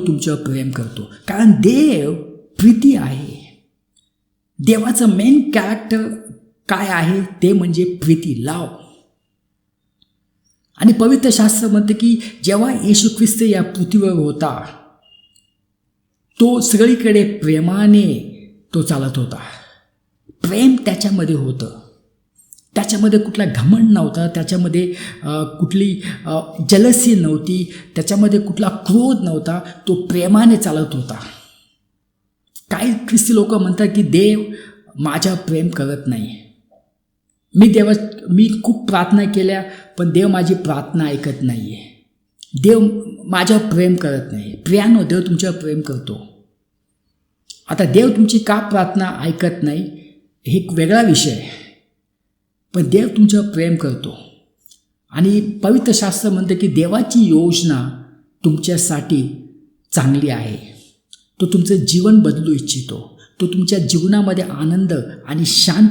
तुमच्यावर प्रेम करतो, कारण देव प्रीती आहे. देवाचं मेन कॅरेक्टर काय आहे ते म्हणजे प्रीती, लाव. आणि पवित्र शास्त्र म्हणते की जेव्हा येशू ख्रिस्त या पृथ्वीवर होता, तो सगळीकडे प्रेमाने तो चालत होता. प्रेम त्याच्यामध्ये होतं. त्याच्यामध्ये कुठला घमंड नव्हता, त्याच्यामध्ये कुठली जलसी नव्हती, त्याच्यामध्ये कुठला क्रोध नव्हता. तो प्रेमाने चालत होता. काही ख्रिस्ती लोक म्हणतात की देव माझ्यावर प्रेम करत नाही. मी खूप प्रार्थना केल्या पण देव माझी प्रार्थना ऐकत नाही आहे. देव माझ्यावर प्रेम करत नाही. प्रियानो, देव तुमच्यावर प्रेम करतो. आता देव तुमची का प्रार्थना ऐकत नाही हे एक वेगळा विषय आहे, पण देव तुमच्यावर प्रेम करतो. आणि पवित्र शास्त्र म्हणते की देवाची योजना तुमच्यासाठी चांगली आहे. तो तुमचं जीवन बदलू इच्छितो. तो तुमच्या जीवनामध्ये आनंद आणि शांती